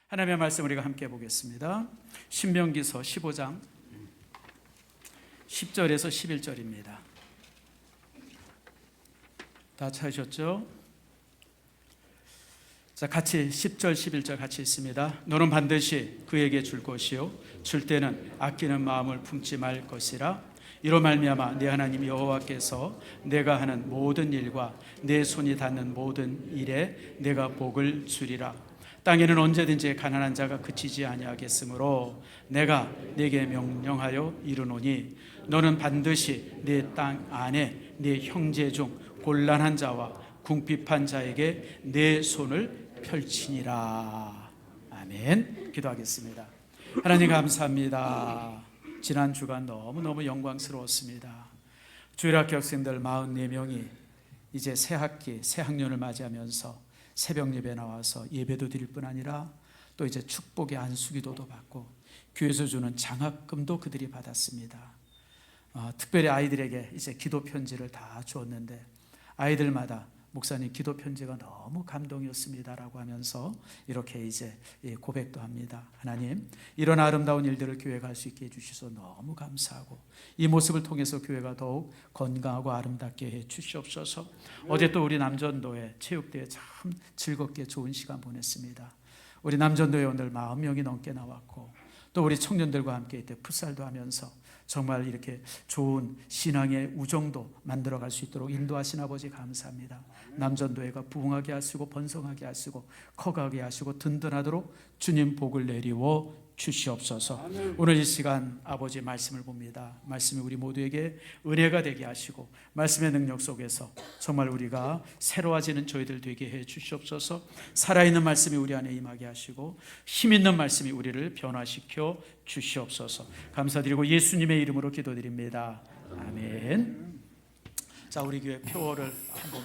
하나님의 말씀 우리가 함께 보겠습니다. 신명기서 15장 10절에서 11절입니다. 다 찾으셨죠? 자, 같이 10절 11절 같이 있습니다. 너는 반드시 그에게 줄 것이요 줄 때는 아끼는 마음을 품지 말 것이라. 이로 말미암아 내 하나님 여호와께서 내가 하는 모든 일과 내 손이 닿는 모든 일에 내가 복을 주리라. 땅에는 언제든지 가난한 자가 그치지 아니하겠으므로 내가 네게 명령하여 이르노니 너는 반드시 네 땅 안에 네 형제 중 곤란한 자와 궁핍한 자에게 내 손을 펼치니라. 아멘. 기도하겠습니다. 하나님 감사합니다. 지난 주간 너무너무 영광스러웠습니다. 주일학교 학생들 44명이 이제 새 학기, 새 학년을 맞이하면서 새벽 예배 나와서 예배도 드릴 뿐 아니라 또 이제 축복의 안수기도도 받고 교회에서 주는 장학금도 그들이 받았습니다. 특별히 아이들에게 이제 기도 편지를 다 주었는데 아이들마다 목사님 기도 편지가 너무 감동이었습니다라고 하면서 이렇게 이제 고백도 합니다. 하나님, 이런 아름다운 일들을 교회가 할 수 있게 해주셔서 너무 감사하고 이 모습을 통해서 교회가 더욱 건강하고 아름답게 해 주시옵소서. 어제 또 우리 남전도회 체육대회 참 즐겁게 좋은 시간 보냈습니다. 우리 남전도회 오늘 40명이 넘게 나왔고 또 우리 청년들과 함께 이때 풋살도 하면서 정말 이렇게 좋은 신앙의 우정도 만들어갈 수 있도록 인도하신 아버지 감사합니다. 남전도회가 부흥하게 하시고 번성하게 하시고 커가게 하시고 든든하도록 주님 복을 내리워 주시옵소서. 오늘 이 시간 아버지 말씀을 봅니다. 말씀이 우리 모두에게 은혜가 되게 하시고 말씀의 능력 속에서 정말 우리가 새로워지는 저희들 되게 해 주시옵소서. 살아있는 말씀이 우리 안에 임하게 하시고 힘있는 말씀이 우리를 변화시켜 주시옵소서. 감사드리고 예수님의 이름으로 기도드립니다. 아멘. 자, 우리 교회 표어를 한번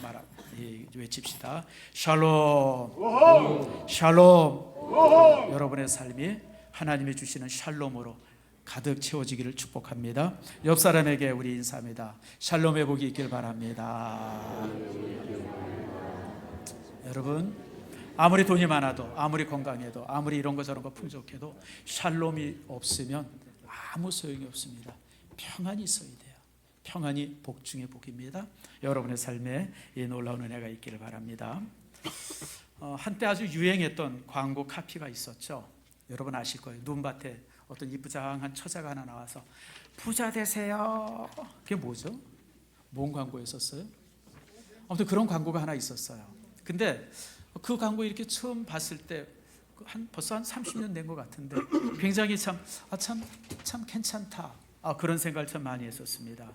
외칩시다. 샬롬. 샬롬. 여러분의 삶이 하나님이 주시는 샬롬으로 가득 채워지기를 축복합니다. 옆 사람에게 우리 인사합니다. 샬롬의 복이 있길 바랍니다. 여러분, 아무리 돈이 많아도 아무리 건강해도 아무리 이런 거 저런 거 풍족해도 샬롬이 없으면 아무 소용이 없습니다. 평안이 있어야 돼요. 평안이 복 중의 복입니다. 여러분의 삶에 이 놀라운 은혜가 있기를 바랍니다. 한때 아주 유행했던 광고 카피가 있었죠. 여러분 아실 거예요. 눈밭에 어떤 이쁘장한 처자가 하나 나와서 부자 되세요. 그게 뭐죠? 뭔 광고였었어요? 아무튼 그런 광고가 하나 있었어요. 근데 그 광고 이렇게 처음 봤을 때 벌써 한 30년 된 것 같은데 굉장히 참 괜찮다. 그런 생각을 참 많이 했었습니다.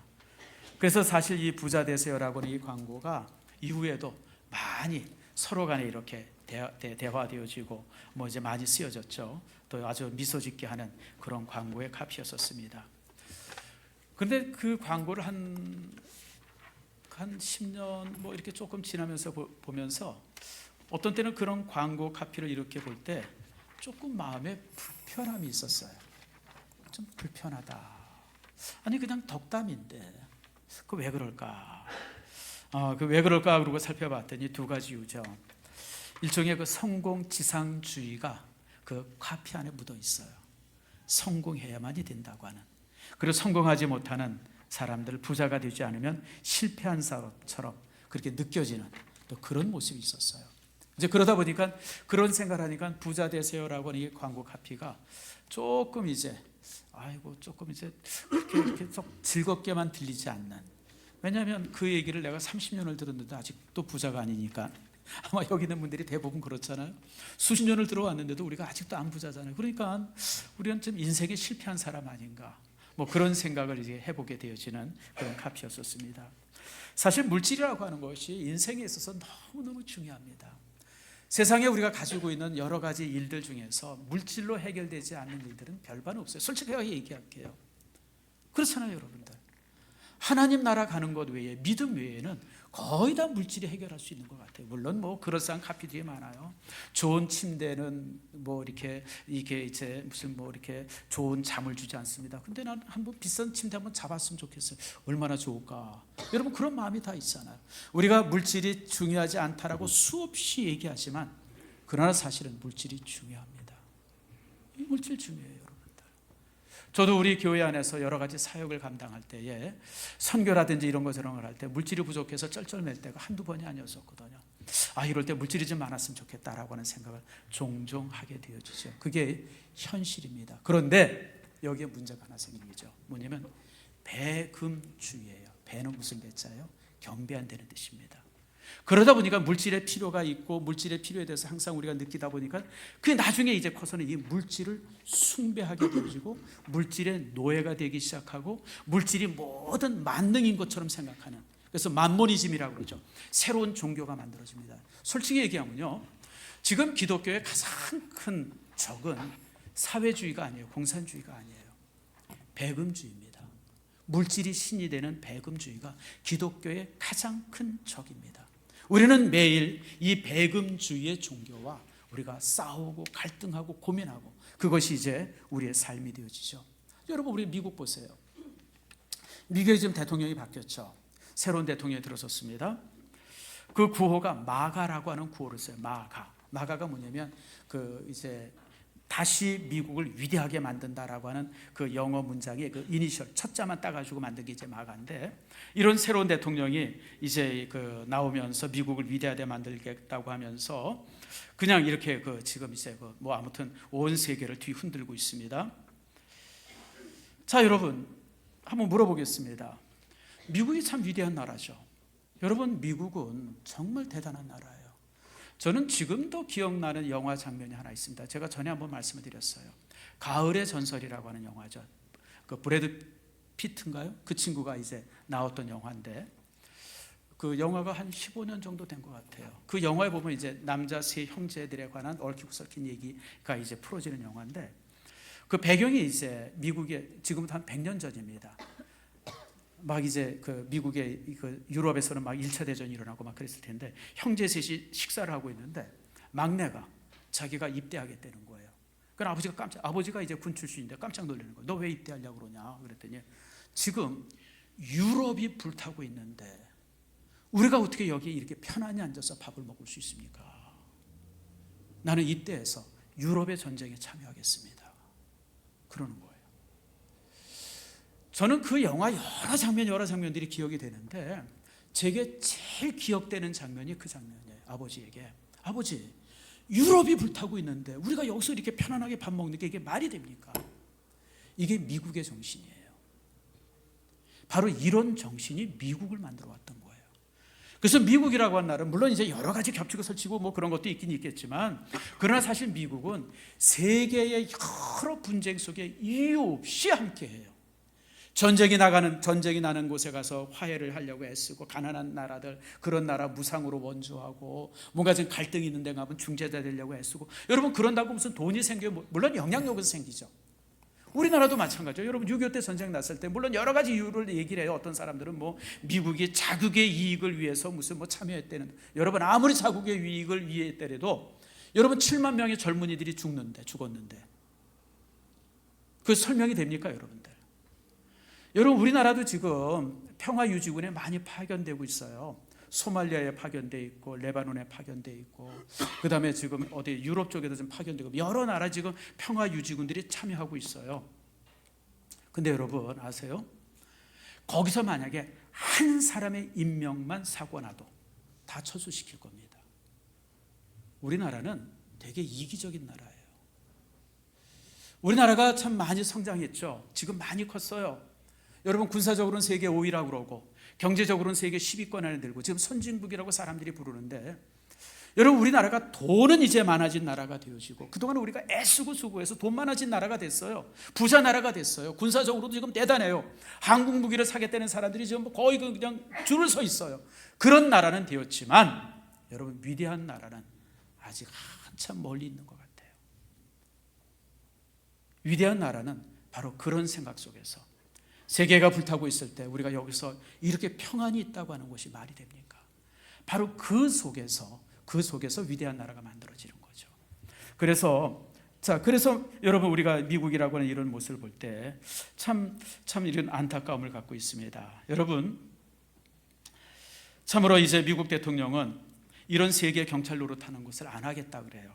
그래서 사실 이 부자 되세요라고는 이 광고가 이후에도 많이 서로 간에 이렇게 대화되어지고 이제 많이 쓰여졌죠. 또 아주 미소 짓게 하는 그런 광고의 카피였었습니다. 그런데 그 광고를 한 10년 이렇게 조금 지나면서 보면서 어떤 때는 그런 광고 카피를 이렇게 볼 때 조금 마음에 불편함이 있었어요. 좀 불편하다. 아니 그냥 덕담인데 그 왜 그럴까? 그 왜 그럴까 그러고 살펴봤더니 두 가지 이유죠. 일종의 그 성공 지상주의가 그 카피 안에 묻어 있어요. 성공해야만이 된다고 하는. 그리고 성공하지 못하는 사람들, 부자가 되지 않으면 실패한 사람처럼 그렇게 느껴지는 또 그런 모습이 있었어요. 이제 그러다 보니까 그런 생각을 하니까 부자 되세요라고 하는 이 광고 카피가 조금 이제 그렇게 속 즐겁게만 들리지 않는. 왜냐하면 그 얘기를 내가 30년을 들었는데 아직도 부자가 아니니까. 아마 여기 있는 분들이 대부분 그렇잖아요. 수십 년을 들어왔는데도 우리가 아직도 안 부자잖아요. 그러니까 우리는 좀 인생에 실패한 사람 아닌가, 그런 생각을 이제 해보게 되어지는 그런 카피였었습니다. 사실 물질이라고 하는 것이 인생에 있어서 너무너무 중요합니다. 세상에 우리가 가지고 있는 여러 가지 일들 중에서 물질로 해결되지 않는 일들은 별반 없어요. 솔직하게 얘기할게요. 그렇잖아요, 여러분들. 하나님 나라 가는 것 외에, 믿음 외에는 거의 다 물질이 해결할 수 있는 것 같아요. 물론 그럴싸한 카피들이 많아요. 좋은 침대는 이렇게 이제 무슨 이렇게 좋은 잠을 주지 않습니다. 근데 난 한번 비싼 침대 한번 잡았으면 좋겠어요. 얼마나 좋을까. 여러분 그런 마음이 다 있잖아요. 우리가 물질이 중요하지 않다라고 수없이 얘기하지만 그러나 사실은 물질이 중요합니다. 이 물질 중요해요, 여러분들. 저도 우리 교회 안에서 여러 가지 사역을 감당할 때에 선교라든지 이런 거 저런 걸 할 때 물질이 부족해서 쩔쩔맬 때가 한두 번이 아니었었거든요. 이럴 때 물질이 좀 많았으면 좋겠다라고 하는 생각을 종종 하게 되어지죠. 그게 현실입니다. 그런데 여기에 문제가 하나 생기죠. 뭐냐면 배금주의예요. 배는 무슨 배자예요? 경배한다는 뜻입니다. 그러다 보니까 물질의 필요가 있고 물질의 필요에 대해서 항상 우리가 느끼다 보니까 그 나중에 이제 커서는 이 물질을 숭배하게 되어지고 물질의 노예가 되기 시작하고 물질이 모든 만능인 것처럼 생각하는, 그래서 만모니즘이라고 그러죠. 새로운 종교가 만들어집니다. 솔직히 얘기하면요, 지금 기독교의 가장 큰 적은 사회주의가 아니에요. 공산주의가 아니에요. 배금주의입니다. 물질이 신이 되는 배금주의가 기독교의 가장 큰 적입니다. 우리는 매일 이 배금주의의 종교와 우리가 싸우고 갈등하고 고민하고, 그것이 이제 우리의 삶이 되어지죠. 여러분, 우리 미국 보세요. 미국에 지금 대통령이 바뀌었죠. 새로운 대통령이 들어섰습니다. 그 구호가 마가라고 하는 구호를 써요. 마가가 뭐냐면 이제 다시 미국을 위대하게 만든다라고 하는 그 영어 문장의 그 이니셜 첫 자만 따가지고 만든 게 이제 마가인데, 이런 새로운 대통령이 이제 나오면서 미국을 위대하게 만들겠다고 하면서 그냥 이렇게 지금 이제 뭐 아무튼 온 세계를 뒤흔들고 있습니다. 자, 여러분 한번 물어보겠습니다. 미국이 참 위대한 나라죠. 여러분, 미국은 정말 대단한 나라예요. 저는 지금도 기억나는 영화 장면이 하나 있습니다. 제가 전에 한번 말씀을 드렸어요. 가을의 전설이라고 하는 영화죠. 그 브래드 피트인가요? 그 친구가 이제 나왔던 영화인데, 그 영화가 한 15년 정도 된 것 같아요. 그 영화에 보면 이제 남자 세 형제들에 관한 얽히고 설킨 얘기가 이제 풀어지는 영화인데, 그 배경이 이제 미국의 지금부터 한 100년 전입니다. 막 이제 미국의 유럽에서는 막 1차 대전이 일어나고 막 그랬을 텐데, 형제 셋이 식사를 하고 있는데 막내가 자기가 입대하겠다는 거예요. 그럼 아버지가 이제 군 출신인데 깜짝 놀라는 거예요. 너 왜 입대하려고 그러냐? 그랬더니 지금 유럽이 불타고 있는데 우리가 어떻게 여기 이렇게 편안히 앉아서 밥을 먹을 수 있습니까? 나는 입대해서 유럽의 전쟁에 참여하겠습니다. 그러는 거예요. 저는 그 영화 여러 장면들이 기억이 되는데, 제게 제일 기억되는 장면이 그 장면이에요. 아버지에게, 아버지, 유럽이 불타고 있는데 우리가 여기서 이렇게 편안하게 밥 먹는 게 이게 말이 됩니까? 이게 미국의 정신이에요. 바로 이런 정신이 미국을 만들어 왔던 거예요. 그래서 미국이라고 하는 나라는 물론 이제 여러 가지 겹치고 설치고 뭐 그런 것도 있긴 있겠지만, 그러나 사실 미국은 세계의 여러 분쟁 속에 이유 없이 함께해요. 전쟁이 나는 곳에 가서 화해를 하려고 애쓰고, 가난한 나라들, 그런 나라 무상으로 원조하고, 뭔가 좀 갈등이 있는 데 가면 중재자 되려고 애쓰고. 여러분, 그런다고 무슨 돈이 생겨요? 물론 영향력은 생기죠. 우리나라도 마찬가지죠. 여러분, 6.25 때 전쟁 났을 때 물론 여러 가지 이유를 얘기를 해요. 어떤 사람들은 뭐 미국이 자국의 이익을 위해서 무슨 뭐 참여했다는. 여러분, 아무리 자국의 이익을 위했더라도 여러분 7만 명의 젊은이들이 죽었는데 그 설명이 됩니까, 여러분들? 여러분, 우리나라도 지금 평화유지군에 많이 파견되고 있어요. 소말리아에 파견돼 있고, 레바논에 파견돼 있고, 그 다음에 지금 어디 유럽 쪽에도 좀 파견되고, 여러 나라 지금 평화유지군들이 참여하고 있어요. 근데 여러분 아세요? 거기서 만약에 한 사람의 인명만 사고 나도 다 철수시킬 겁니다. 우리나라는 되게 이기적인 나라예요. 우리나라가 참 많이 성장했죠. 지금 많이 컸어요. 여러분, 군사적으로는 세계 5위라고 그러고, 경제적으로는 세계 10위권 안에 들고, 지금 선진국이라고 사람들이 부르는데, 여러분, 우리나라가 돈은 이제 많아진 나라가 되어지고, 그동안 우리가 애쓰고 수고해서 돈 많아진 나라가 됐어요. 부자 나라가 됐어요. 군사적으로도 지금 대단해요. 한국 무기를 사겠다는 사람들이 지금 거의 그냥 줄을 서 있어요. 그런 나라는 되었지만, 여러분, 위대한 나라는 아직 한참 멀리 있는 것 같아요. 위대한 나라는 바로 그런 생각 속에서, 세계가 불타고 있을 때 우리가 여기서 이렇게 평안이 있다고 하는 것이 말이 됩니까? 바로 그 속에서 위대한 나라가 만들어지는 거죠. 그래서 여러분, 우리가 미국이라고 하는 이런 모습을 볼 때 참 이런 안타까움을 갖고 있습니다. 여러분, 참으로 이제 미국 대통령은 이런 세계 경찰 노릇하는 것을 안 하겠다 그래요.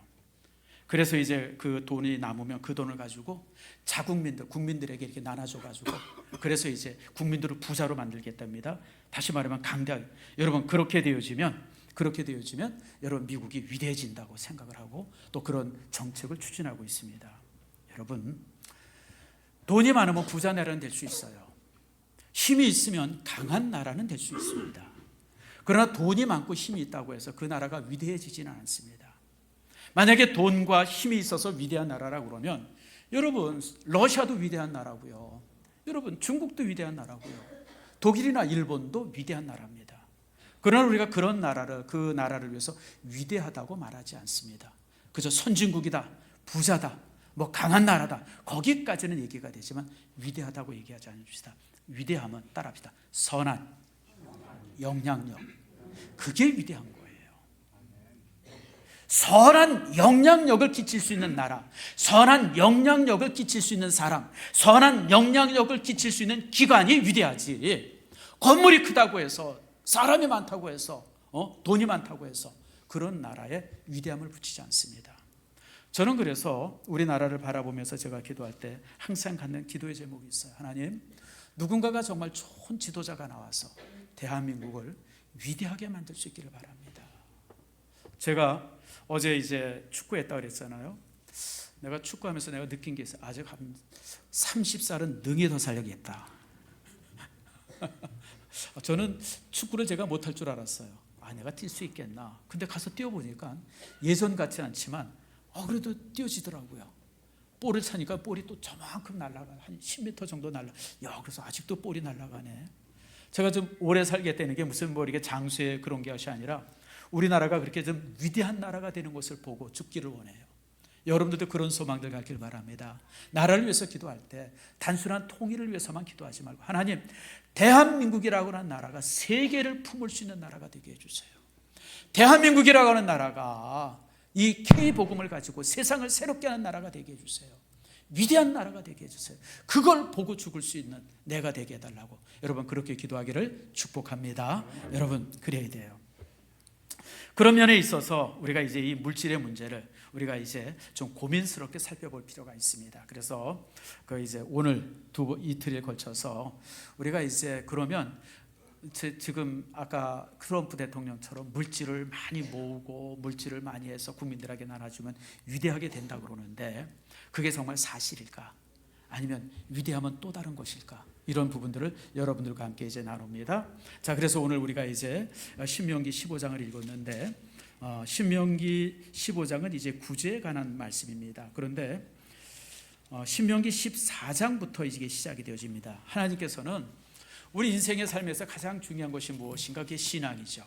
그래서 이제 그 돈이 남으면 그 돈을 가지고 국민들에게 이렇게 나눠줘가지고, 그래서 이제 국민들을 부자로 만들겠답니다. 다시 말하면 강대하게. 여러분, 그렇게 되어지면 여러분, 미국이 위대해진다고 생각을 하고 또 그런 정책을 추진하고 있습니다. 여러분, 돈이 많으면 부자 나라는 될 수 있어요. 힘이 있으면 강한 나라는 될 수 있습니다. 그러나 돈이 많고 힘이 있다고 해서 그 나라가 위대해지지는 않습니다. 만약에 돈과 힘이 있어서 위대한 나라라고 그러면, 여러분, 러시아도 위대한 나라고요. 여러분, 중국도 위대한 나라고요. 독일이나 일본도 위대한 나라입니다. 그러나 우리가 그 나라를 위해서 위대하다고 말하지 않습니다. 그저 선진국이다, 부자다, 뭐 강한 나라다, 거기까지는 얘기가 되지만 위대하다고 얘기하지 않읍시다. 위대함은 따라합시다. 선한 영향력, 그게 위대한 거예요. 선한 영향력을 끼칠 수 있는 나라, 선한 영향력을 끼칠 수 있는 사람, 선한 영향력을 끼칠 수 있는 기관이 위대하지, 건물이 크다고 해서, 사람이 많다고 해서, 돈이 많다고 해서 그런 나라에 위대함을 붙이지 않습니다. 저는 그래서 우리나라를 바라보면서 제가 기도할 때 항상 갖는 기도의 제목이 있어요. 하나님, 누군가가 정말 좋은 지도자가 나와서 대한민국을 위대하게 만들 수 있기를 바랍니다. 제가 어제 이제 축구했다고 그랬잖아요. 내가 축구하면서 내가 느낀 게 있어요. 아직 한 30살은 능히 더 살려야겠다. 저는 축구를 제가 못할 줄 알았어요. 내가 뛸 수 있겠나. 근데 가서 뛰어보니까 예전 같지 않지만 그래도 뛰어지더라고요. 볼을 차니까 볼이 또 저만큼 날아가, 한 10m 정도 그래서 아직도 볼이 날아가네. 제가 좀 오래 살겠다는 게 무슨 뭐 이게 장수의 그런 것이 아니라, 우리나라가 그렇게 좀 위대한 나라가 되는 것을 보고 죽기를 원해요. 여러분들도 그런 소망들 갖길 바랍니다. 나라를 위해서 기도할 때 단순한 통일을 위해서만 기도하지 말고, 하나님, 대한민국이라고 하는 나라가 세계를 품을 수 있는 나라가 되게 해주세요. 대한민국이라고 하는 나라가 이 K복음을 가지고 세상을 새롭게 하는 나라가 되게 해주세요. 위대한 나라가 되게 해주세요. 그걸 보고 죽을 수 있는 내가 되게 해달라고, 여러분, 그렇게 기도하기를 축복합니다. 여러분, 그래야 돼요. 그런 면에 있어서 우리가 이제 이 물질의 문제를 우리가 이제 좀 고민스럽게 살펴볼 필요가 있습니다. 그래서 이제 오늘 이틀에 걸쳐서 우리가 이제 그러면 지금 아까 트럼프 대통령처럼 물질을 많이 모으고 물질을 많이 해서 국민들에게 나눠주면 위대하게 된다 그러는데, 그게 정말 사실일까? 아니면 위대함은 또 다른 것일까? 이런 부분들을 여러분들과 함께 이제 나눕니다. 자, 그래서 오늘 우리가 이제 신명기 15장을 읽었는데, 신명기 15장은 이제 구제에 관한 말씀입니다. 그런데 신명기 14장부터 이게 시작이 되어집니다. 하나님께서는 우리 인생의 삶에서 가장 중요한 것이 무엇인가? 그게 신앙이죠.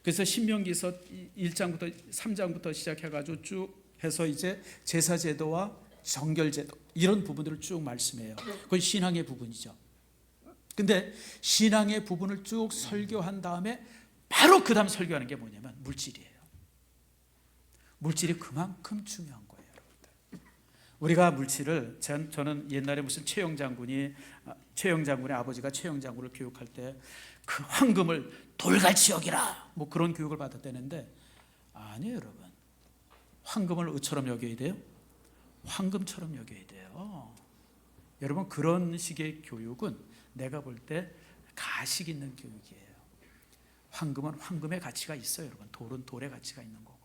그래서 신명기서 1장부터 3장부터 시작해가지고 쭉 해서 이제 제사제도와 정결제도, 이런 부분들을 쭉 말씀해요. 그건 신앙의 부분이죠. 근데 신앙의 부분을 쭉 설교한 다음에 바로 그 다음 설교하는 게 뭐냐면 물질이에요. 물질이 그만큼 중요한 거예요, 여러분들. 우리가 물질을, 저는 옛날에 무슨 최영 장군의 아버지가 최영 장군을 교육할 때 그 황금을 돌같이 여기라, 뭐 그런 교육을 받았다는데, 아니에요, 여러분. 황금을 의처럼 여겨야 돼요? 황금처럼 여겨야 돼요. 여러분, 그런 식의 교육은 내가 볼 때 가식 있는 교육이에요. 황금은 황금의 가치가 있어요, 여러분. 돌은 돌의 가치가 있는 거고.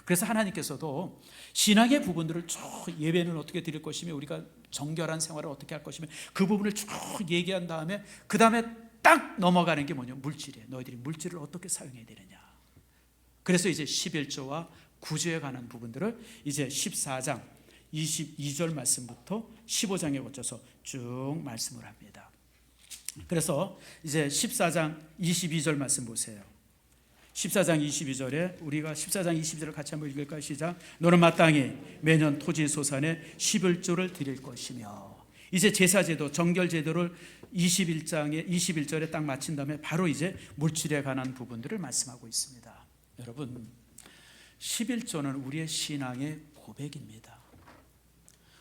그래서 하나님께서도 신앙의 부분들을 쭉, 예배는 어떻게 드릴 것이며 우리가 정결한 생활을 어떻게 할 것이며 그 부분을 쭉 얘기한 다음에 그 다음에 딱 넘어가는 게 뭐냐? 물질이에요. 너희들이 물질을 어떻게 사용해야 되느냐. 그래서 이제 11조와 구제에 관한 부분들을 이제 14장 22절 말씀부터 15장에 거쳐서 쭉 말씀을 합니다. 그래서 이제 14장 22절 말씀 보세요. 14장 22절에 우리가 14장 22절을 같이 한번 읽을까요? 시작. 너는 마땅히 매년 토지 소산에 11조를 드릴 것이며, 이제 제사제도, 정결제도를 21장에 21절에 딱 마친 다음에 바로 이제 물질에 관한 부분들을 말씀하고 있습니다. 여러분, 11조는 우리의 신앙의 고백입니다.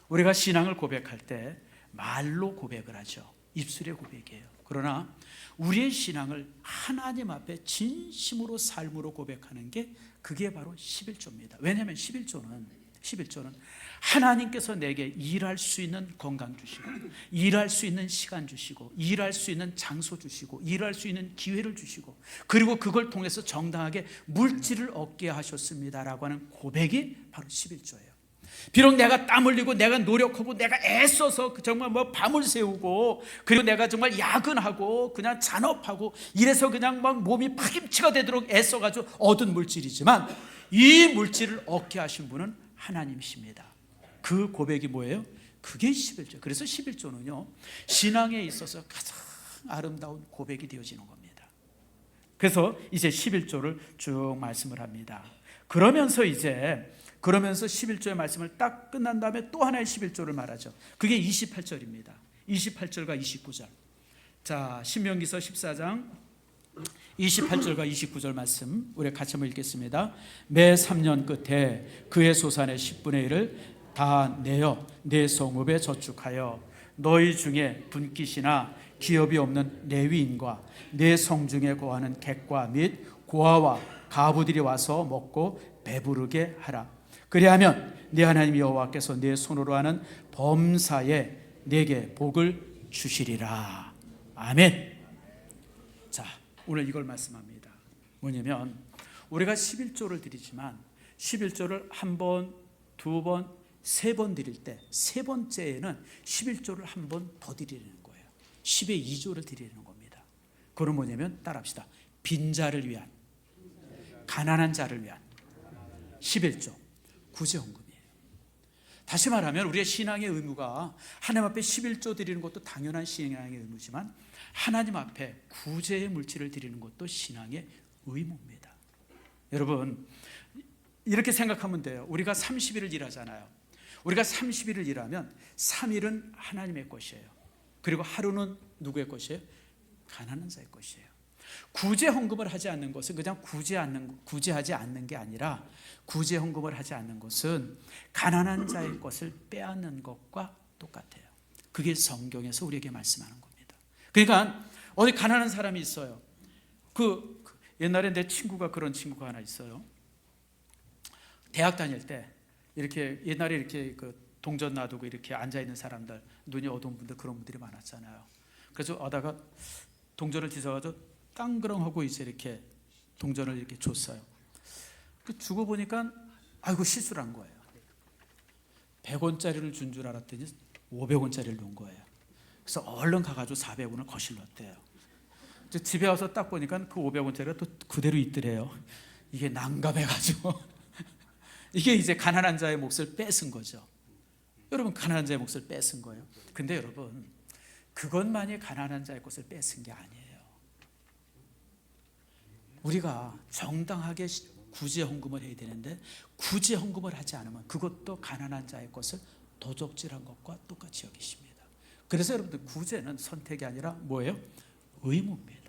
우리가 신앙을 고백할 때 말로 고백을 하죠. 입술의 고백이에요. 그러나 우리의 신앙을 하나님 앞에 진심으로 삶으로 고백하는 게 그게 바로 11조입니다. 왜냐하면 11조는 11조는 하나님께서 내게 일할 수 있는 건강 주시고, 일할 수 있는 시간 주시고, 일할 수 있는 장소 주시고, 일할 수 있는 기회를 주시고, 그리고 그걸 통해서 정당하게 물질을 얻게 하셨습니다라고 하는 고백이 바로 11조예요. 비록 내가 땀 흘리고 내가 노력하고 내가 애써서 정말 밤을 새우고, 그리고 내가 정말 야근하고 그냥 잔업하고 이래서 그냥 막 몸이 파김치가 되도록 애써가지고 얻은 물질이지만, 이 물질을 얻게 하신 분은 하나님이십니다. 그 고백이 뭐예요? 그게 11조. 그래서 11조는요, 신앙에 있어서 가장 아름다운 고백이 되어지는 겁니다. 그래서 이제 11조를 쭉 말씀을 합니다. 그러면서 11조의 말씀을 딱 끝난 다음에 또 하나의 11조를 말하죠. 그게 28절입니다. 28절과 29절. 자, 신명기서 14장 28절과 29절 말씀 우리 같이 한번 읽겠습니다. 매 3년 끝에 그의 소산의 10분의 1을 다 내어 내 성읍에 저축하여 너희 중에 분깃이나 기업이 없는 레위인과 내 성중에 거하는 객과 및 고아와 가부들이 와서 먹고 배부르게 하라. 그리하면 네 하나님 여호와께서 네 손으로 하는 범사에 내게 복을 주시리라. 아멘. 자, 오늘 이걸 말씀합니다. 뭐냐면 우리가 11조를 드리지만 11조를 한 번, 두 번, 세 번 드릴 때 세 번째에는 11조를 한 번 더 드리는 거예요. 10의 2조를 드리는 겁니다. 그건 뭐냐면 따라합시다. 빈자를 위한, 가난한 자를 위한 11조 구제헌금이에요. 다시 말하면 우리의 신앙의 의무가 하나님 앞에 11조 드리는 것도 당연한 신앙의 의무지만, 하나님 앞에 구제의 물질을 드리는 것도 신앙의 의무입니다. 여러분, 이렇게 생각하면 돼요. 우리가 30일을 일하잖아요. 우리가 30일을 일하면 3일은 하나님의 것이에요. 그리고 하루는 누구의 것이에요? 가난한 자의 것이에요. 구제 헌금을 하지 않는 것은 그냥 구제하지 않는 게 아니라, 구제 헌금을 하지 않는 것은 가난한 자의 것을 빼앗는 것과 똑같아요. 그게 성경에서 우리에게 말씀하는 겁니다. 그러니까 어디 가난한 사람이 있어요. 옛날에 내 친구가 그런 친구가 하나 있어요. 대학 다닐 때 이렇게 옛날에 이렇게 동전 놔두고 이렇게 앉아 있는 사람들, 눈이 어두운 분들, 그런 분들이 많았잖아요. 그래서 하다가 동전을 뒤져가지고 땅그렁하고 이제 이렇게 동전을 이렇게 줬어요. 주고 보니까 아이고 실수를 한 거예요. 100원짜리를 준 줄 알았더니 500원짜리를 놓은 거예요. 그래서 얼른 가가지고 400원을 거실렀대요. 집에 와서 딱 보니까 그 500원짜리가 또 그대로 있더래요. 이게 난감해가지고 이게 이제 가난한 자의 몫을 뺏은 거죠. 여러분, 가난한 자의 몫을 뺏은 거예요. 근데 여러분, 그것만이 가난한 자의 것을 뺏은 게 아니에요. 우리가 정당하게 구제 헌금을 해야 되는데, 구제 헌금을 하지 않으면 그것도 가난한 자의 것을 도적질한 것과 똑같이 여기십니다. 그래서 여러분들, 구제는 선택이 아니라 뭐예요? 의무입니다.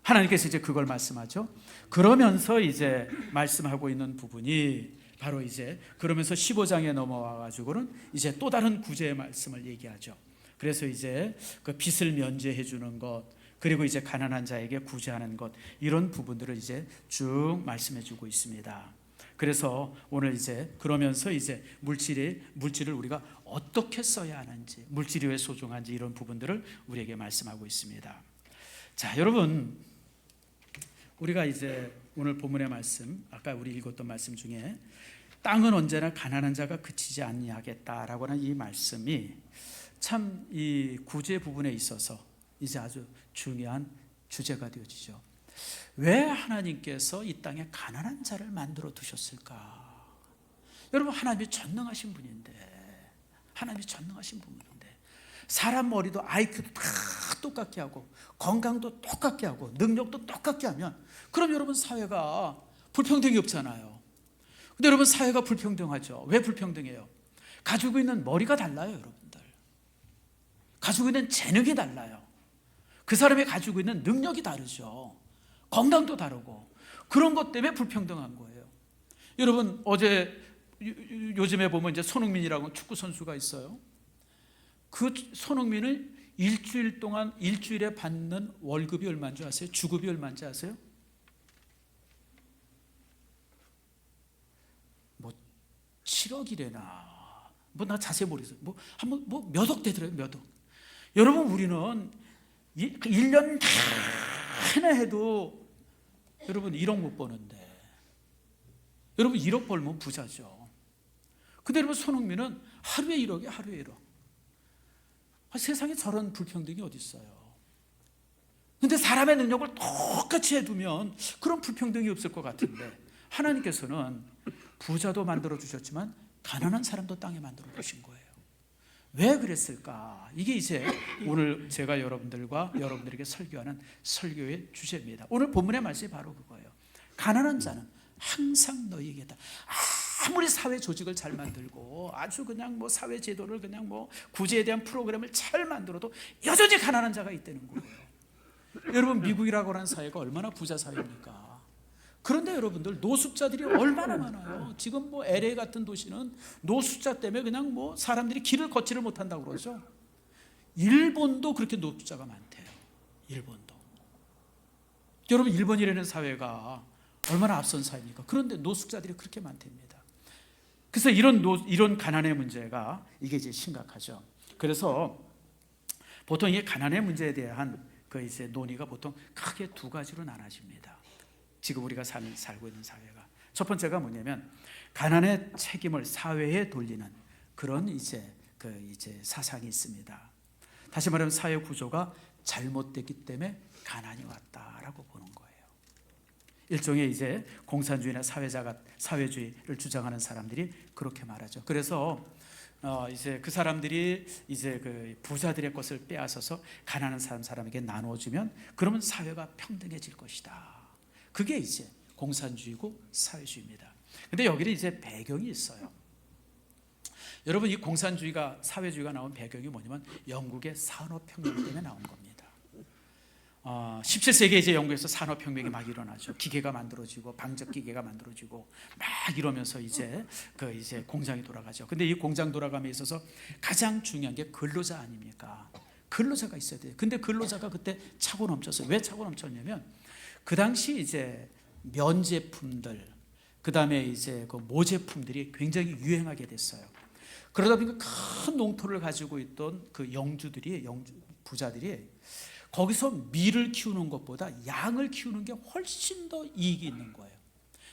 하나님께서 이제 그걸 말씀하죠. 그러면서 이제 말씀하고 있는 부분이 바로 이제 그러면서 15장에 넘어와 가지고는 이제 또 다른 구제의 말씀을 얘기하죠. 그래서 이제 그 빚을 면제해 주는 것, 그리고 이제 가난한 자에게 구제하는 것, 이런 부분들을 이제 쭉 말씀해 주고 있습니다. 그래서 오늘 이제 그러면서 이제 물질을 우리가 어떻게 써야 하는지, 물질이 왜 소중한지, 이런 부분들을 우리에게 말씀하고 있습니다. 자, 여러분, 우리가 이제 오늘 본문의 말씀, 아까 우리 읽었던 말씀 중에 땅은 언제나 가난한 자가 그치지 아니하겠다라고 하는 이 말씀이 참 이 구제 부분에 있어서 이제 아주 중요한 주제가 되어지죠. 왜 하나님께서 이 땅에 가난한 자를 만들어 두셨을까? 여러분, 하나님이 전능하신 분인데, 사람 머리도 IQ도 다 똑같게 하고, 건강도 똑같게 하고, 능력도 똑같게 하면, 그럼 여러분 사회가 불평등이 없잖아요. 근데 여러분, 사회가 불평등하죠. 왜 불평등해요? 가지고 있는 머리가 달라요. 여러분들, 가지고 있는 재능이 달라요. 그 사람이 가지고 있는 능력이 다르죠. 건강도 다르고, 그런 것 때문에 불평등한 거예요. 여러분, 요즘에 보면 이제 손흥민이라고 축구 선수가 있어요. 그 손흥민을 일주일에 받는 월급이 얼마인 줄 아세요? 주급이 얼마인 줄 아세요? 7억이래나 뭐 나 자세히 모르겠어요. 뭐 한번 뭐 몇 억 되더라고요. 몇 억. 여러분 우리는 1년 내내 해도 여러분 1억 못 버는데 여러분 1억 벌면 부자죠. 근데 여러분 손흥민은 하루에 1억이에요. 하루에 1억. 세상에 저런 불평등이 어디 있어요. 근데 사람의 능력을 똑같이 해두면 그런 불평등이 없을 것 같은데 하나님께서는 부자도 만들어 주셨지만 가난한 사람도 땅에 만들어 주신 거예요. 왜 그랬을까? 이게 이제 오늘 제가 여러분들에게 설교하는 설교의 주제입니다. 오늘 본문의 말씀이 바로 그거예요. 가난한 자는 항상 너희에게다. 아무리 사회 조직을 잘 만들고 아주 그냥 뭐 사회 제도를 그냥 뭐 구제에 대한 프로그램을 잘 만들어도 여전히 가난한 자가 있다는 거예요. 여러분 미국이라고 하는 사회가 얼마나 부자 사회입니까? 그런데 여러분들 노숙자들이 얼마나 많아요. 지금 뭐 LA 같은 도시는 노숙자 때문에 그냥 뭐 사람들이 길을 걷지를 못한다고 그러죠. 일본도 그렇게 노숙자가 많대요. 일본도. 여러분 일본이라는 사회가 얼마나 앞선 사회입니까? 그런데 노숙자들이 그렇게 많답니다. 그래서 이런 가난의 문제가 이게 이제 심각하죠. 그래서 보통 이 가난의 문제에 대한 그 이제 논의가 보통 크게 두 가지로 나눠집니다. 지금 우리가 살고 있는 사회가 첫 번째가 뭐냐면 가난의 책임을 사회에 돌리는 그런 이제 사상이 있습니다. 다시 말하면 사회 구조가 잘못됐기 때문에 가난이 왔다라고 보는 거예요. 일종의 이제 공산주의나 사회주의를 주장하는 사람들이 그렇게 말하죠. 그래서 이제 그 사람들이 이제 그 부자들의 것을 빼앗아서 가난한 사람에게 나눠주면 그러면 사회가 평등해질 것이다. 그게 이제 공산주의고 사회주의입니다. 근데 여기는 이제 배경이 있어요. 여러분 이 공산주의가 사회주의가 나온 배경이 뭐냐면 영국의 산업혁명 때문에 나온 겁니다. 17세기에 이제 영국에서 산업혁명이 막 일어나죠. 기계가 만들어지고 방적기계가 만들어지고 막 이러면서 이제 공장이 돌아가죠. 근데 이 공장 돌아감에 있어서 가장 중요한 게 근로자 아닙니까? 근로자가 있어야 돼요. 근데 근로자가 그때 차고 넘쳤어요. 왜 차고 넘쳤냐면 그 당시 이제 면제품들, 그 다음에 이제 그 모제품들이 굉장히 유행하게 됐어요. 그러다 보니까 큰 농토를 가지고 있던 그 부자들이 거기서 밀을 키우는 것보다 양을 키우는 게 훨씬 더 이익이 있는 거예요.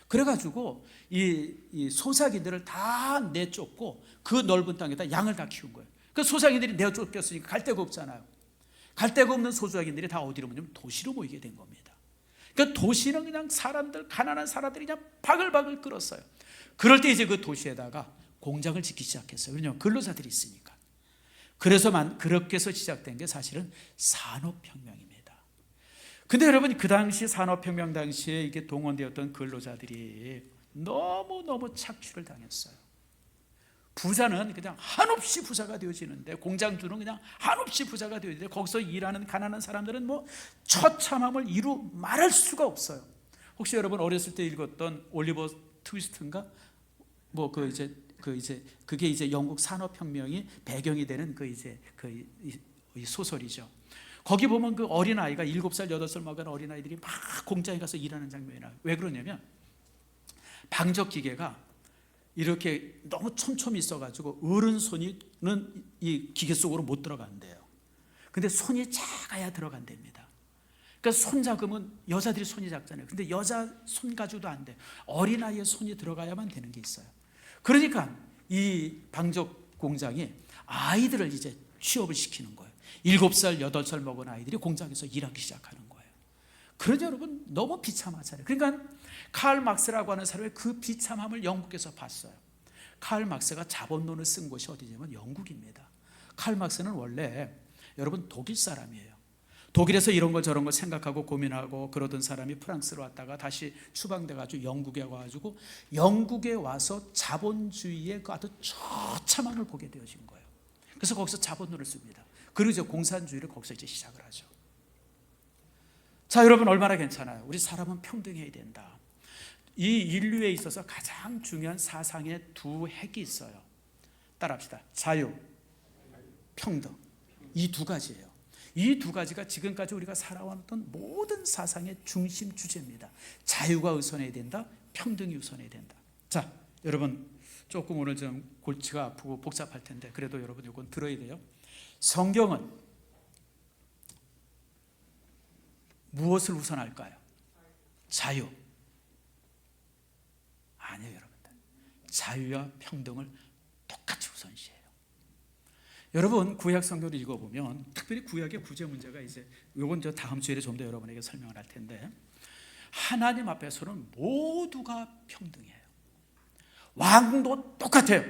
그래가지고 이 소작인들을 다 내쫓고 그 넓은 땅에다 양을 다 키운 거예요. 그 소작인들이 내쫓겼으니까 갈 데가 없잖아요. 갈 데가 없는 소작인들이 다 어디로 모이냐면 도시로 모이게 된 겁니다. 그러니까 도시는 그냥 가난한 사람들이 그냥 바글바글 끓었어요. 그럴 때 이제 그 도시에다가 공장을 짓기 시작했어요. 왜냐하면 근로자들이 있으니까. 그렇게 해서 시작된 게 사실은 산업혁명입니다. 근데 여러분 그 당시 산업혁명 당시에 이게 동원되었던 근로자들이 너무너무 착취를 당했어요. 부자는 그냥 한없이 부자가 되어지는데 공장주는 그냥 한없이 부자가 되어지는데 거기서 일하는 가난한 사람들은 뭐 처참함을 이루 말할 수가 없어요. 혹시 여러분 어렸을 때 읽었던 올리버 트위스트인가? 뭐 그게 이제 영국 산업혁명이 배경이 되는 이 소설이죠. 거기 보면 그 어린아이가 7살, 8살 먹은 어린아이들이 막 공장에 가서 일하는 장면이 나와요. 왜 그러냐면 방적기계가 이렇게 너무 촘촘히 있어가지고 어른 손이는 이 기계 속으로 못 들어간대요. 근데 손이 작아야 들어간답니다. 그러니까 손 작으면 여자들이 손이 작잖아요. 근데 여자 손 가지고도 안 돼. 어린아이의 손이 들어가야만 되는 게 있어요. 그러니까 이 방적 공장이 아이들을 이제 취업을 시키는 거예요. 7살, 8살 먹은 아이들이 공장에서 일하기 시작하는 거예요. 그러죠 여러분 너무 비참하잖아요. 그러니까 칼 막스라고 하는 사람의 그 비참함을 영국에서 봤어요. 칼 막스가 자본론을 쓴 곳이 어디냐면 영국입니다. 칼 막스는 원래 여러분 독일 사람이에요. 독일에서 이런 거 저런 거 생각하고 고민하고 그러던 사람이 프랑스로 왔다가 다시 추방돼가지고 영국에 와가지고 영국에 와서 자본주의의 그 아주 처참함을 보게 되어진 거예요. 그래서 거기서 자본론을 씁니다. 그리고 이제 공산주의를 거기서 이제 시작을 하죠. 자 여러분 얼마나 괜찮아요. 우리 사람은 평등해야 된다. 이 인류에 있어서 가장 중요한 사상의 두 핵이 있어요. 따라합시다. 자유, 평등. 이 두 가지예요. 이 두 가지가 지금까지 우리가 살아왔던 모든 사상의 중심 주제입니다. 자유가 우선해야 된다. 평등이 우선해야 된다. 자, 여러분 조금 오늘 좀 골치가 아프고 복잡할 텐데 그래도 여러분 이건 들어야 돼요. 성경은 무엇을 우선할까요? 자유. 아니에요, 여러분들. 자유와 평등을 똑같이 우선시해요. 여러분 구약 성경을 읽어보면 특별히 구약의 구제 문제가 이제 이건 저 다음 주에 좀 더 여러분에게 설명을 할 텐데 하나님 앞에서는 모두가 평등해요. 왕도 똑같아요.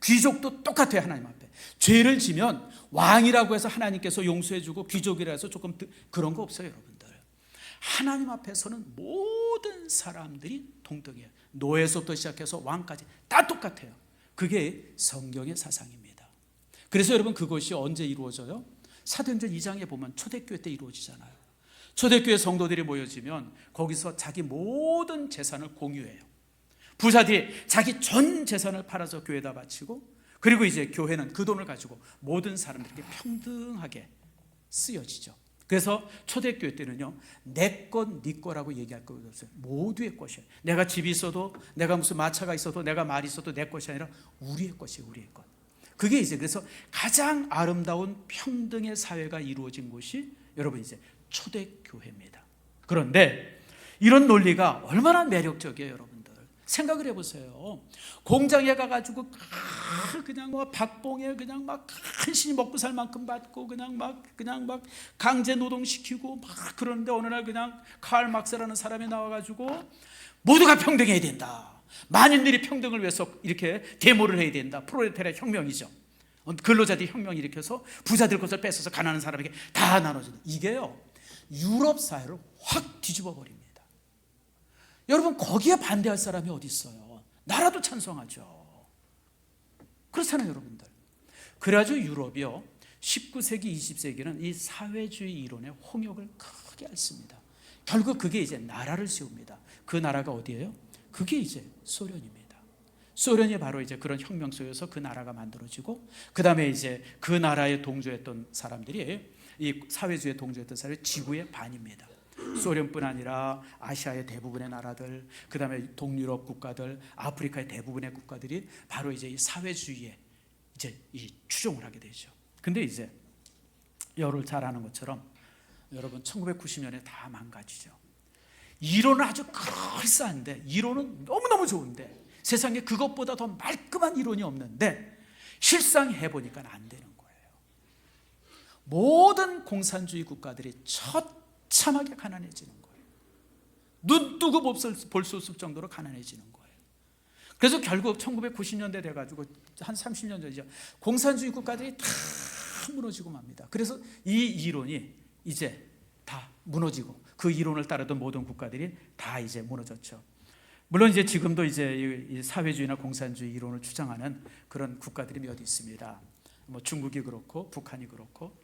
귀족도 똑같아요. 하나님 앞에 죄를 지면 왕이라고 해서 하나님께서 용서해주고 귀족이라 해서 조금 그런 거 없어요, 여러분들. 하나님 앞에서는 모든 사람들이 동등해요. 노예서부터 시작해서 왕까지 다 똑같아요. 그게 성경의 사상입니다. 그래서 여러분 그것이 언제 이루어져요? 사도행전 2장에 보면 초대교회 때 이루어지잖아요. 초대교회 성도들이 모여지면 거기서 자기 모든 재산을 공유해요. 부자들이 자기 전 재산을 팔아서 교회에다 바치고, 그리고 이제 교회는 그 돈을 가지고 모든 사람들에게 평등하게 쓰여지죠. 그래서 초대교회 때는요, 내 것, 네 거라고 얘기할 것 없어요. 모두의 것이에요. 내가 집이 있어도, 내가 무슨 마차가 있어도, 내가 말이 있어도 내 것이 아니라 우리의 것이에요, 우리의 것. 그게 이제 그래서 가장 아름다운 평등의 사회가 이루어진 곳이 여러분 이제 초대교회입니다. 그런데 이런 논리가 얼마나 매력적이에요, 여러분들. 생각을 해보세요. 공장에 가가지고 그냥 뭐 박봉에 그냥 막 간신히 먹고 살 만큼 받고 그냥 막 강제 노동시키고 막 그러는데 어느 날 그냥 칼 막스라는 사람이 나와가지고 모두가 평등해야 된다. 만인들이 평등을 위해서 이렇게 데모를 해야 된다. 프롤레타리아 혁명이죠. 근로자들이 혁명을 일으켜서 부자들 것을 뺏어서 가난한 사람에게 다 나눠준다. 이게요, 유럽 사회를 확 뒤집어 버립니다. 여러분 거기에 반대할 사람이 어디 있어요? 나라도 찬성하죠. 그렇잖아요, 여러분들. 그래가지고 유럽이요 19세기 20세기는 이 사회주의 이론의 홍역을 크게 앓습니다. 결국 그게 이제 나라를 세웁니다. 그 나라가 어디예요? 그게 이제 소련입니다. 소련이 바로 이제 그런 혁명 속에서 그 나라가 만들어지고, 그 다음에 이제 그 나라에 동조했던 사람들이, 이 사회주의에 동조했던 사람이 지구의 반입니다. 소련뿐 아니라 아시아의 대부분의 나라들, 그 다음에 동유럽 국가들, 아프리카의 대부분의 국가들이 바로 이제 이 사회주의에 이제 이 추종을 하게 되죠. 근데 이제 여러분 잘 아는 것처럼 여러분 1990년에 다 망가지죠. 이론은 아주 그럴싸한데, 이론은 너무너무 좋은데 세상에 그것보다 더 말끔한 이론이 없는데 실상 해보니까 안 되는 거예요. 모든 공산주의 국가들이 처참하게 가난해지는 거예요. 눈 뜨고 볼 수 없을 정도로 가난해지는 거예요. 그래서 결국 1990년대 돼가지고 한 30년 전이죠. 공산주의 국가들이 다 무너지고 맙니다. 그래서 이 이론이 이제 다 무너지고 그 이론을 따르던 모든 국가들이 다 이제 무너졌죠. 물론 이제 지금도 이제 이 사회주의나 공산주의 이론을 주장하는 그런 국가들이 몇 있습니다. 뭐 중국이 그렇고 북한이 그렇고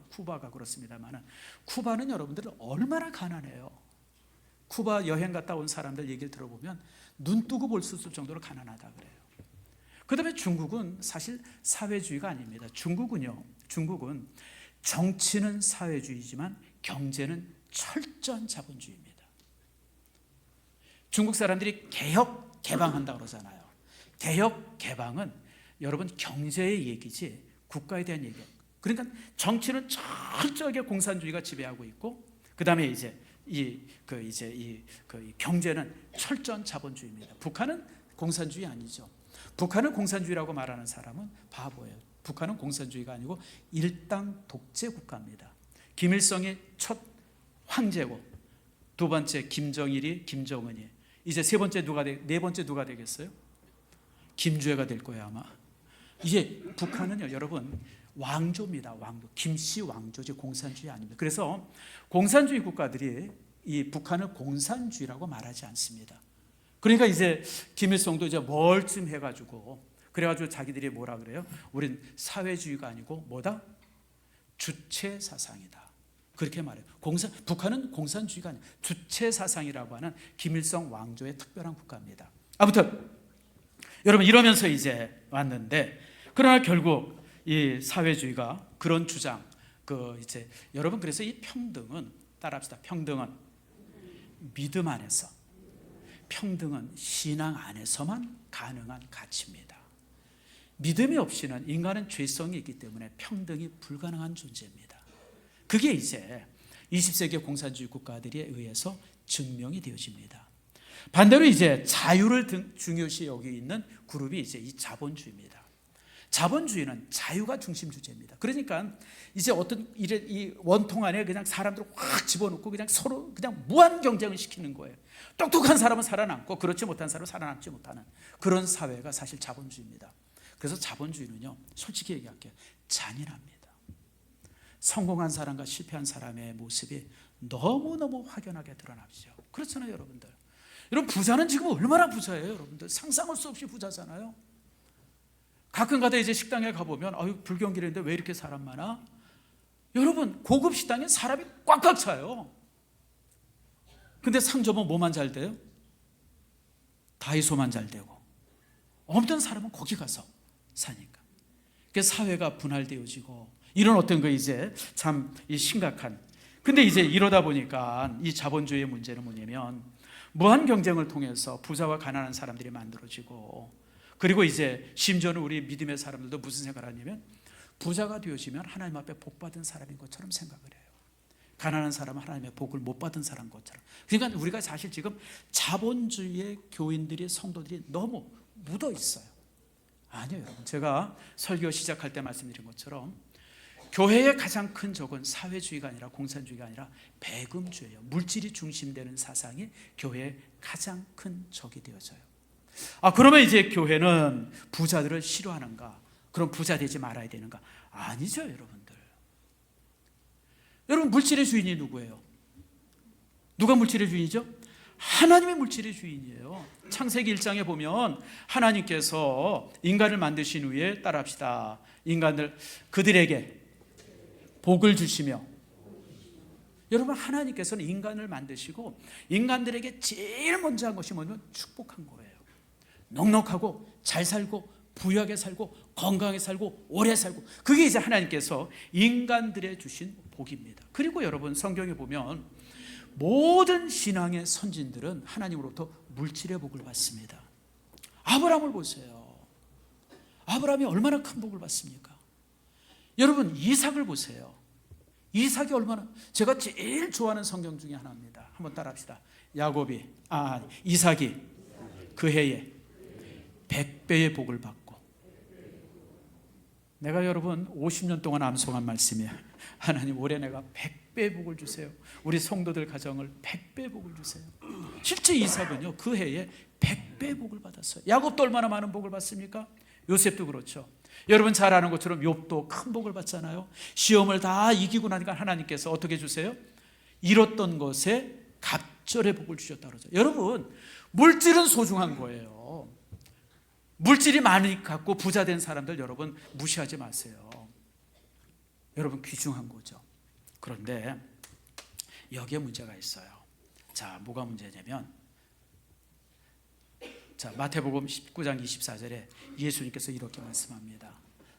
쿠바가 그렇습니다만은, 쿠바는 여러분들 얼마나 가난해요. 쿠바 여행 갔다 온 사람들 얘기를 들어보면 눈 뜨고 볼 수 있을 정도로 가난하다 그래요. 그다음에 중국은 사실 사회주의가 아닙니다. 중국은 정치는 사회주의지만 경제는 철저한 자본주의입니다. 중국 사람들이 개혁 개방한다고 그러잖아요. 개혁 개방은 여러분 경제의 얘기지 국가에 대한 얘기예요. 그러니까 정치는 철저하게 공산주의가 지배하고 있고, 그 다음에 이제 경제는 철저한 자본주의입니다. 북한은 공산주의 아니죠. 북한은 공산주의라고 말하는 사람은 바보예요. 북한은 공산주의가 아니고 일당 독재 국가입니다. 김일성이 첫 황제고, 두 번째 김정일이 김정은이, 이제 네 번째 누가 되겠어요? 김주애가 될 거예요 아마. 이제 북한은요 여러분 왕조입니다. 왕조. 김씨 왕조지 공산주의 아닙니다. 그래서 공산주의 국가들이 이 북한을 공산주의라고 말하지 않습니다. 그러니까 이제 김일성도 이제 멀쯤해가지고 그래가지고 자기들이 뭐라 그래요? 우린 사회주의가 아니고 뭐다? 주체 사상이다. 그렇게 말해요. 북한은 공산주의가 아니라 주체 사상이라고 하는 김일성 왕조의 특별한 국가입니다. 아무튼 여러분 이러면서 이제 왔는데, 그러나 결국 이 사회주의가 그런 주장, 이제 여러분 그래서 이 평등은 따라합시다. 평등은 믿음 안에서, 평등은 신앙 안에서만 가능한 가치입니다. 믿음이 없이는 인간은 죄성이 있기 때문에 평등이 불가능한 존재입니다. 그게 이제 20세기 공산주의 국가들에 의해서 증명이 되어집니다. 반대로 이제 자유를 중요시 여기고 있는 그룹이 이제 이 자본주의입니다. 자본주의는 자유가 중심 주제입니다. 그러니까 이제 어떤 이 원통 안에 그냥 사람들을 확 집어넣고 그냥 서로 그냥 무한 경쟁을 시키는 거예요. 똑똑한 사람은 살아남고 그렇지 못한 사람은 살아남지 못하는 그런 사회가 사실 자본주의입니다. 그래서 자본주의는요, 솔직히 얘기할게요, 잔인합니다. 성공한 사람과 실패한 사람의 모습이 너무너무 확연하게 드러나죠. 그렇잖아요, 여러분들. 여러분, 부자는 지금 얼마나 부자예요, 여러분들. 상상할 수 없이 부자잖아요. 가끔가다 이제 식당에 가보면 불경기인데 왜 이렇게 사람 많아? 여러분, 고급 식당에 사람이 꽉꽉 차요. 근데 상점은 뭐만 잘 돼요? 다이소만 잘 되고 없는 사람은 거기 가서 사니까. 그래서 사회가 분할되어지고 이런 어떤 거 이제 참 심각한. 근데 이제 이러다 보니까 이 자본주의의 문제는 뭐냐면 무한 경쟁을 통해서 부자와 가난한 사람들이 만들어지고, 그리고 이제 심지어는 우리 믿음의 사람들도 무슨 생각을 하냐면 부자가 되어지면 하나님 앞에 복 받은 사람인 것처럼 생각을 해요. 가난한 사람은 하나님의 복을 못 받은 사람 것처럼. 그러니까 우리가 사실 지금 자본주의의 교인들이, 성도들이 너무 묻어 있어요. 아니요, 여러분. 제가 설교 시작할 때 말씀드린 것처럼 교회의 가장 큰 적은 사회주의가 아니라 공산주의가 아니라 배금주의예요. 물질이 중심되는 사상이 교회의 가장 큰 적이 되어져요. 그러면 이제 교회는 부자들을 싫어하는가? 그럼 부자 되지 말아야 되는가? 아니죠, 여러분들. 여러분, 물질의 주인이 누구예요? 누가 물질의 주인이죠? 하나님의 물질의 주인이에요. 창세기 1장에 보면 하나님께서 인간을 만드신 후에 따라합시다. 인간들 그들에게 복을 주시며, 여러분, 하나님께서는 인간을 만드시고 인간들에게 제일 먼저 한 것이 뭐냐면 축복한 거예요. 넉넉하고 잘 살고 부유하게 살고 건강하게 살고 오래 살고, 그게 이제 하나님께서 인간들에 주신 복입니다. 그리고 여러분, 성경에 보면 모든 신앙의 선진들은 하나님으로부터 물질의 복을 받습니다. 아브라함을 보세요. 아브라함이 얼마나 큰 복을 받습니까? 여러분, 이삭을 보세요. 이삭이 얼마나, 제가 제일 좋아하는 성경 중에 하나입니다. 한번 따라합시다. 이삭이 그 해에 100배의 복을 받고, 내가 여러분 50년 동안 암송한 말씀이에요. 하나님, 올해 내가 100배 복을 주세요. 우리 성도들 가정을 100배 복을 주세요. 실제 이삭은요, 그 해에 100배 복을 받았어요. 야곱도 얼마나 많은 복을 받습니까? 요셉도 그렇죠. 여러분 잘 아는 것처럼 욥도 큰 복을 받잖아요. 시험을 다 이기고 나니까 하나님께서 어떻게 주세요? 잃었던 것에 갑절의 복을 주셨다고 그러죠. 여러분, 물질은 소중한 거예요. 물질이 많이 갖고 부자 된 사람들 여러분 무시하지 마세요. 여러분, 귀중한 거죠. 그런데 여기에 문제가 있어요. 자, 뭐가 문제냐면, 자, 마태복음 19장 24절에 예수님께서 이렇게 말씀합니다.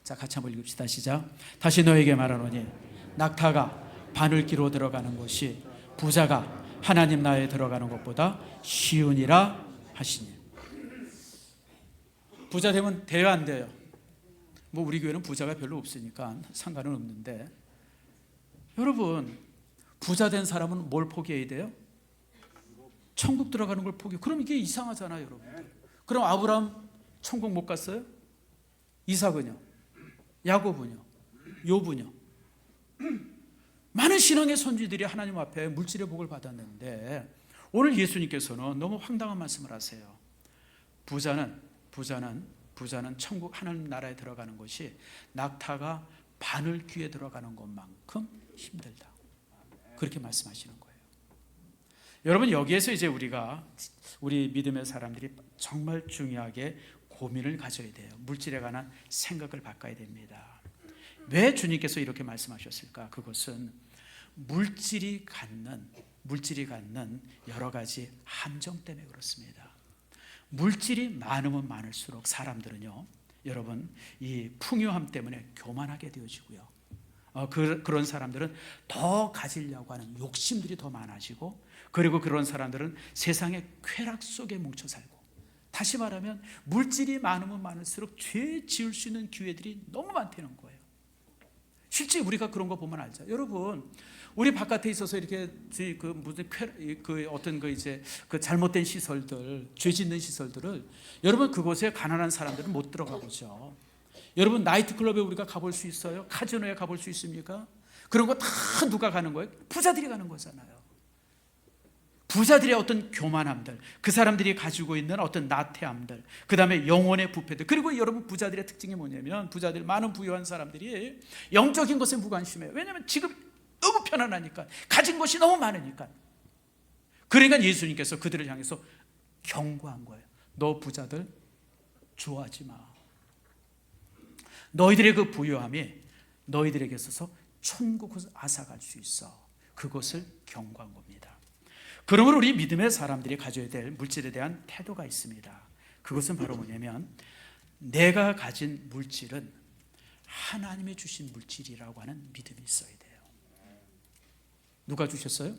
자, 같이 한번 읽읍시다. 시작. 다시 너에게 말하노니 낙타가 바늘기로 들어가는 것이 부자가 하나님 나라에 들어가는 것보다 쉬우니라 하시니. 부자 되면 돼요, 안 돼요? 뭐 우리 교회는 부자가 별로 없으니까 상관은 없는데, 여러분, 부자 된 사람은 뭘 포기해야 돼요? 천국 들어가는 걸 포기. 그럼 이게 이상하잖아요, 여러분. 그럼 아브라함 천국 못 갔어요? 이삭은요? 야곱은요? 욥은요? 많은 신앙의 선지들이 하나님 앞에 물질의 복을 받았는데, 오늘 예수님께서는 너무 황당한 말씀을 하세요. 부자는 천국 하나님 나라에 들어가는 것이 낙타가 바늘 귀에 들어가는 것만큼 힘들다. 그렇게 말씀하시는 거예요. 여러분, 여기에서 이제 우리 믿음의 사람들이 정말 중요하게 고민을 가져야 돼요. 물질에 관한 생각을 바꿔야 됩니다. 왜 주님께서 이렇게 말씀하셨을까? 그것은 물질이 갖는 여러 가지 함정 때문에 그렇습니다. 물질이 많으면 많을수록 사람들은요, 여러분, 이 풍요함 때문에 교만하게 되어지고요. 그런 사람들은 더 가지려고 하는 욕심들이 더 많아지고, 그리고 그런 사람들은 세상의 쾌락 속에 뭉쳐 살고, 다시 말하면 물질이 많으면 많을수록 죄 지을 수 있는 기회들이 너무 많다는 거예요. 실제 우리가 그런 거 보면 알죠. 여러분, 우리 바깥에 있어서 이렇게 어떤 이제 잘못된 시설들, 죄 짓는 시설들을, 여러분 그곳에 가난한 사람들은 못 들어가 보죠. 여러분 나이트클럽에 우리가 가볼 수 있어요? 카지노에 가볼 수 있습니까? 그런 거 다 누가 가는 거예요? 부자들이 가는 거잖아요. 부자들의 어떤 교만함들, 그 사람들이 가지고 있는 어떤 나태함들, 그 다음에 영혼의 부패들. 그리고 여러분 부자들의 특징이 뭐냐면, 부자들, 많은 부유한 사람들이 영적인 것에 무관심해요. 왜냐하면 지금 너무 편안하니까, 가진 것이 너무 많으니까. 그러니까 예수님께서 그들을 향해서 경고한 거예요. 너 부자들 좋아하지 마. 너희들의 그 부유함이 너희들에게 있어서 천국을 앗아갈 수 있어. 그것을 경고한 겁니다. 그러므로 우리 믿음의 사람들이 가져야 될 물질에 대한 태도가 있습니다. 그것은 바로 뭐냐면, 내가 가진 물질은 하나님이 주신 물질이라고 하는 믿음이 있어야 돼요. 누가 주셨어요?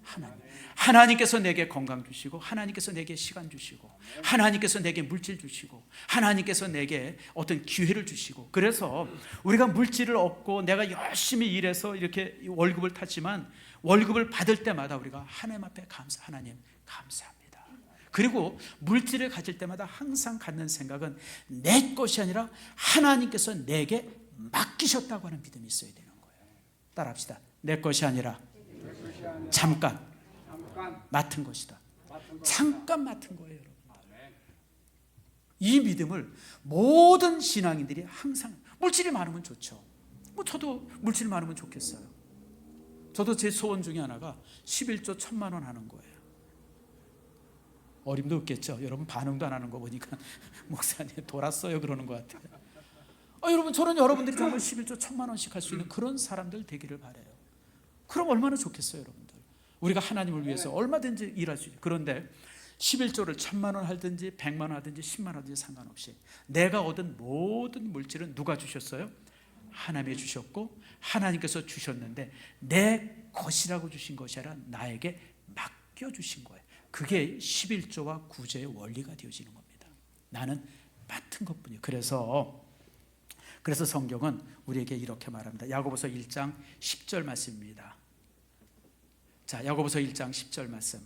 하나님. 하나님께서 내게 건강 주시고, 하나님께서 내게 시간 주시고, 하나님께서 내게 물질 주시고, 하나님께서 내게 어떤 기회를 주시고. 그래서 우리가 물질을 얻고 내가 열심히 일해서 이렇게 월급을 탔지만, 월급을 받을 때마다 우리가 하나님 앞에 하나님 감사합니다. 그리고 물질을 가질 때마다 항상 갖는 생각은 내 것이 아니라 하나님께서 내게 맡기셨다고 하는 믿음이 있어야 되는 거예요. 따라합시다. 내 것이 아니라 잠깐 맡은 것이다. 잠깐 맡은 거예요, 여러분들. 이 믿음을 모든 신앙인들이 항상, 물질이 많으면 좋죠. 저도 물질이 많으면 좋겠어요. 저도 제 소원 중에 하나가 11조 1,000만 원 하는 거예요. 어림도 없겠죠. 여러분 반응도 안 하는 거 보니까 목사님 돌았어요 그러는 것 같아요. 여러분, 저는 여러분들이 정말 11조 1,000만 원씩 할 수 있는 그런 사람들 되기를 바라요. 그럼 얼마나 좋겠어요, 여러분들. 우리가 하나님을 위해서 얼마든지 일할 수 있어요. 그런데 11조를 1,000만 원 하든지 100만 원 하든지 10만 원 하든지 상관없이 내가 얻은 모든 물질은 누가 주셨어요? 하나님이 주셨고, 하나님께서 주셨는데 내 것이라고 주신 것이 아니라 나에게 맡겨주신 거예요. 그게 11조와 구제의 원리가 되어지는 겁니다. 나는 맡은 것뿐이에요. 그래서 성경은 우리에게 이렇게 말합니다. 야고보서 1장 10절 말씀입니다. 자, 야고보서 1장 10절 말씀.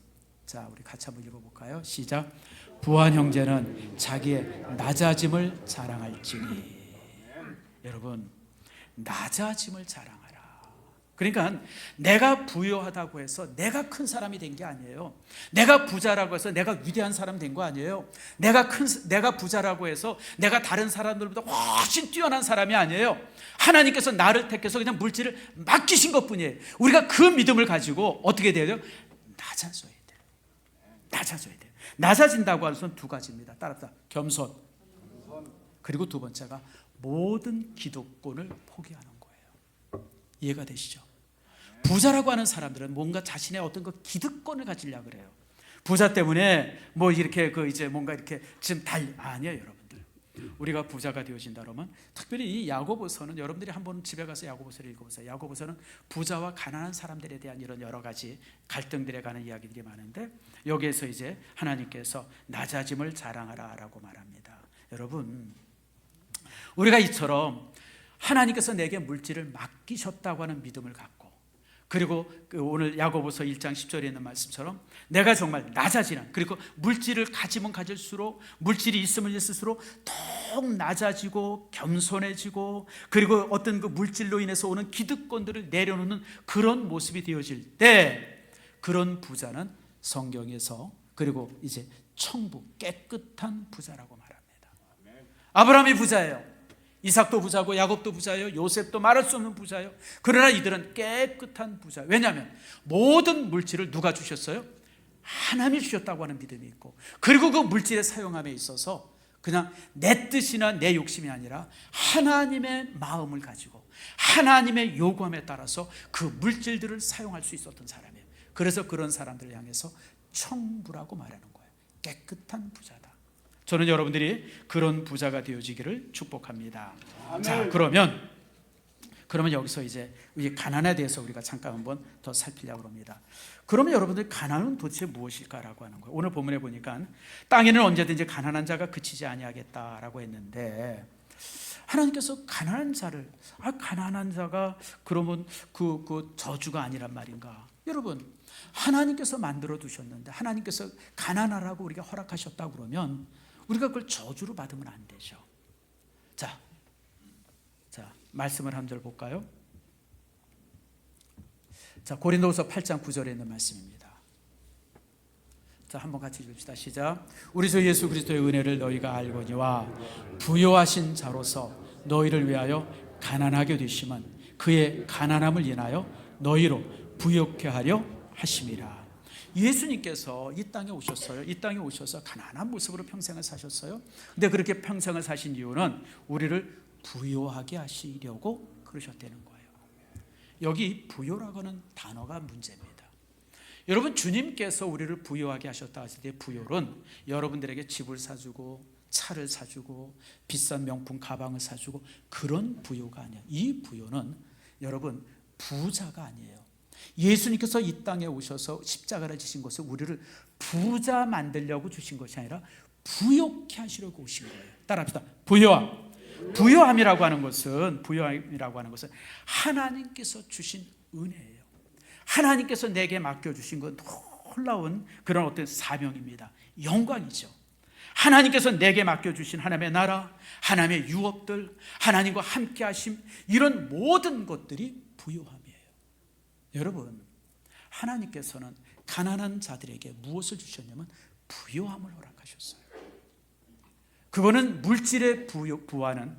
자, 우리 같이 한번 읽어볼까요? 시작. 부한 형제는 자기의 낮아짐을 자랑할지니. 여러분, 낮아짐을 자랑하라. 그러니까 내가 부유하다고 해서 내가 큰 사람이 된 게 아니에요. 내가 부자라고 해서 내가 위대한 사람 된 거 아니에요. 내가 부자라고 해서 내가 다른 사람들보다 훨씬 뛰어난 사람이 아니에요. 하나님께서 나를 택해서 그냥 물질을 맡기신 것뿐이에요. 우리가 그 믿음을 가지고 어떻게 돼요? 낮아져야 돼요. 낮아져야 돼요. 낮아진다고 하는 것은 두 가지입니다. 따라합시다. 겸손. 그리고 두 번째가 모든 기득권을 포기하는 거예요. 이해가 되시죠? 부자라고 하는 사람들은 뭔가 자신의 어떤 그 기득권을 가지려고 그래요. 부자 때문에 뭐 이렇게 이제 뭔가 이렇게 지금 아니에요, 여러분들. 우리가 부자가 되어진다 그러면, 특별히 이 야고보서는 여러분들이 한번 집에 가서 야고보서를 읽어보세요. 야고보서는 부자와 가난한 사람들에 대한 이런 여러 가지 갈등들에 관한 이야기들이 많은데, 여기에서 이제 하나님께서 낮아짐을 자랑하라라고 말합니다. 여러분, 우리가 이처럼 하나님께서 내게 물질을 맡기셨다고 하는 믿음을 갖고, 그리고 오늘 야고보서 1장 10절에 있는 말씀처럼 내가 정말 낮아지는, 그리고 물질을 가지면 가질수록, 물질이 있으면 있을수록 더욱 낮아지고 겸손해지고, 그리고 어떤 그 물질로 인해서 오는 기득권들을 내려놓는 그런 모습이 되어질 때, 그런 부자는 성경에서, 그리고 이제 청부, 깨끗한 부자라고 말합니다. 아브라함이 부자예요. 이삭도 부자고 야곱도 부자예요. 요셉도 말할 수 없는 부자예요. 그러나 이들은 깨끗한 부자예요. 왜냐하면 모든 물질을 누가 주셨어요? 하나님이 주셨다고 하는 믿음이 있고, 그리고 그 물질의 사용함에 있어서 그냥 내 뜻이나 내 욕심이 아니라 하나님의 마음을 가지고 하나님의 요구함에 따라서 그 물질들을 사용할 수 있었던 사람이에요. 그래서 그런 사람들을 향해서 청부라고 말하는 거예요. 깨끗한 부자다. 저는 여러분들이 그런 부자가 되어지기를 축복합니다. 아멘. 자, 그러면 그러면 여기서 이제 이 가난에 대해서 우리가 잠깐 한번 더 살피려고 합니다. 그러면 여러분들 가난은 도대체 무엇일까라고 하는 거예요. 오늘 본문에 보니까 땅에는 언제든지 가난한 자가 그치지 아니하겠다라고 했는데, 하나님께서 가난한 자를, 가난한 자가 그러면 그 저주가 아니란 말인가? 여러분, 하나님께서 만들어 두셨는데 하나님께서 가난하라고 우리가 허락하셨다고 그러면 우리가 그걸 저주로 받으면 안 되죠. 자, 말씀을 한 절 볼까요? 자, 고린도후서 8장 9절에 있는 말씀입니다. 자, 한번 같이 읽읍시다. 시작. 우리 주 예수 그리스도의 은혜를 너희가 알거니와 부요하신 자로서 너희를 위하여 가난하게 되심은 그의 가난함을 인하여 너희로 부요케 하려 하심이라. 예수님께서 이 땅에 오셨어요. 이 땅에 오셔서 가난한 모습으로 평생을 사셨어요. 근데 그렇게 평생을 사신 이유는 우리를 부요하게 하시려고 그러셨다는 거예요. 여기 부요라고 하는 단어가 문제입니다. 여러분, 주님께서 우리를 부요하게 하셨다 하실 때 부요는 여러분들에게 집을 사주고 차를 사주고 비싼 명품 가방을 사주고 그런 부요가 아니에요. 이 부요는 여러분 부자가 아니에요. 예수님께서 이 땅에 오셔서 십자가를 지신 것은 우리를 부자 만들려고 주신 것이 아니라 부요케 하시려고 오신 거예요. 따라합시다. 부요함. 부요함이라고 하는 것은 하나님께서 주신 은혜예요. 하나님께서 내게 맡겨주신 건 놀라운 그런 어떤 사명입니다. 영광이죠. 하나님께서 내게 맡겨주신 하나님의 나라, 하나님의 유업들, 하나님과 함께 하심, 이런 모든 것들이 부요함이에요. 여러분, 하나님께서는 가난한 자들에게 무엇을 주셨냐면 부요함을 허락하셨어요. 그거는 물질의 부와는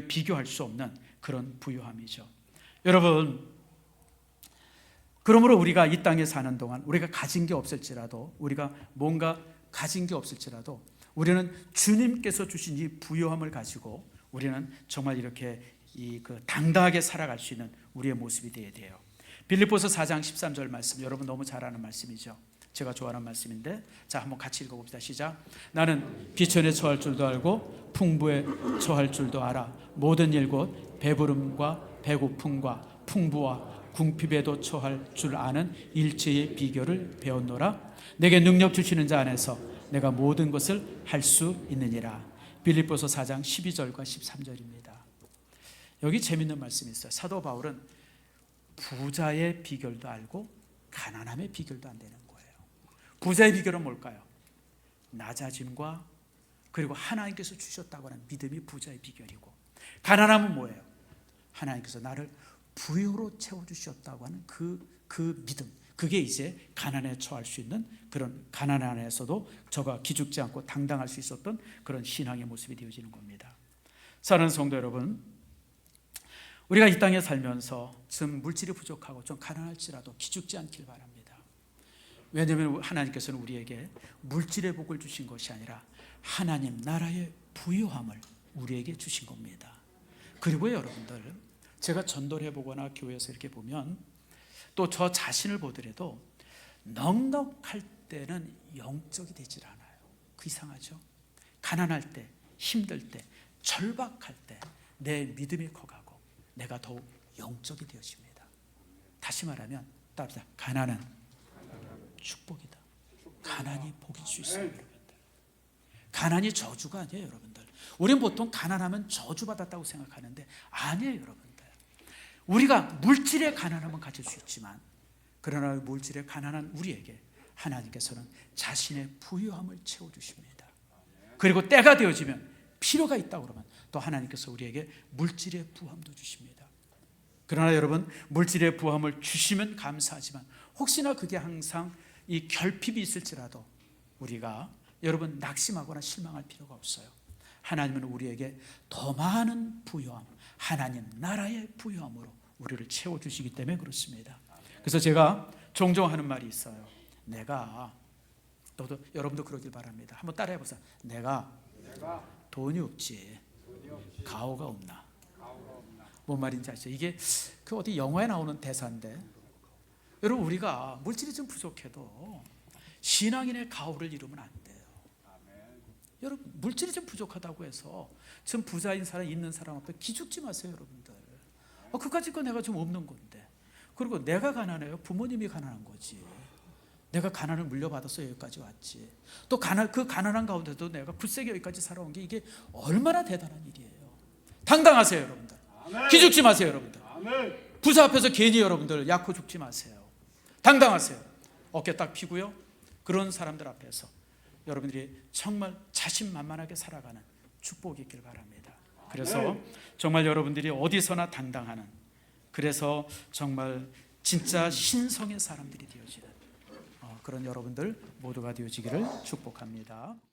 비교할 수 없는 그런 부요함이죠. 여러분, 그러므로 우리가 이 땅에 사는 동안 우리가 가진 게 없을지라도, 우리가 뭔가 가진 게 없을지라도 우리는 주님께서 주신 이 부요함을 가지고 우리는 정말 이렇게 당당하게 살아갈 수 있는 우리의 모습이 되어야 돼요. 빌립보서 4장 13절 말씀, 여러분 너무 잘 아는 말씀이죠. 제가 좋아하는 말씀인데, 자, 한번 같이 읽어봅시다. 시작. 나는 비천에 처할 줄도 알고 풍부에 처할 줄도 알아. 모든 일 곧 배부름과 배고픔과 풍부와 궁핍에도 처할 줄 아는 일체의 비결을 배웠노라. 내게 능력 주시는 자 안에서 내가 모든 것을 할 수 있느니라. 빌립보서 4장 12절과 13절입니다. 여기 재밌는 말씀이 있어요. 사도 바울은 부자의 비결도 알고 가난함의 비결도 안 되는 거예요. 부자의 비결은 뭘까요? 낮아짐과 그리고 하나님께서 주셨다고 하는 믿음이 부자의 비결이고, 가난함은 뭐예요? 하나님께서 나를 부요로 채워주셨다고 하는 그 믿음, 그게 이제 가난에 처할 수 있는 그런, 가난 안에서도 저가 기죽지 않고 당당할 수 있었던 그런 신앙의 모습이 되어지는 겁니다. 사랑하는 성도 여러분, 우리가 이 땅에 살면서 좀 물질이 부족하고 좀 가난할지라도 기죽지 않길 바랍니다. 왜냐하면 하나님께서는 우리에게 물질의 복을 주신 것이 아니라 하나님 나라의 부요함을 우리에게 주신 겁니다. 그리고 여러분들, 제가 전도를 해보거나 교회에서 이렇게 보면, 또 저 자신을 보더라도 넉넉할 때는 영적이 되질 않아요. 그 이상하죠? 가난할 때, 힘들 때, 절박할 때 내 믿음이 커가고 내가 더욱 영적이 되어집니다. 다시 말하면, 따라합시다. 가난은 축복이다. 가난이 복일 수 있어요, 여러분들. 가난이 저주가 아니에요, 여러분들. 우리는 보통 가난하면 저주받았다고 생각하는데 아니에요, 여러분들. 우리가 물질의 가난함은 가질 수 있지만, 그러나 물질의 가난한 우리에게 하나님께서는 자신의 부유함을 채워주십니다. 그리고 때가 되어지면, 필요가 있다고 그러면 또 하나님께서 우리에게 물질의 부함도 주십니다. 그러나 여러분, 물질의 부함을 주시면 감사하지만 혹시나 그게 항상 이 결핍이 있을지라도 우리가 여러분 낙심하거나 실망할 필요가 없어요. 하나님은 우리에게 더 많은 부요함, 하나님 나라의 부요함으로 우리를 채워주시기 때문에 그렇습니다. 그래서 제가 종종 하는 말이 있어요. 여러분도 그러길 바랍니다. 한번 따라해보세요. 내가 돈이 없지 가오가 없나. 뭔 말인지 아시죠? 이게 그 어디 영화에 나오는 대사인데, 여러분, 우리가 물질이 좀 부족해도 신앙인의 가오를 이루면 안 돼요. 여러분, 물질이 좀 부족하다고 해서 좀 부자인 사람, 있는 사람 앞에 기죽지 마세요, 여러분들. 그까짓 거 내가 좀 없는 건데. 그리고 내가 가난해요? 부모님이 가난한 거지. 내가 가난을 물려받아서 여기까지 왔지. 또 그 가난한 가운데도 내가 굳세게 여기까지 살아온 게 이게 얼마나 대단한 일이에요. 당당하세요, 여러분들. 기죽지 마세요, 여러분들. 부자 앞에서 괜히 여러분들 약호 죽지 마세요. 당당하세요. 어깨 딱 펴고요. 그런 사람들 앞에서 여러분들이 정말 자신만만하게 살아가는 축복이 있길 바랍니다. 그래서 정말 여러분들이 어디서나 당당하는, 그래서 정말 진짜 신성의 사람들이 되어지는 그런 여러분들 모두가 되어지기를 축복합니다.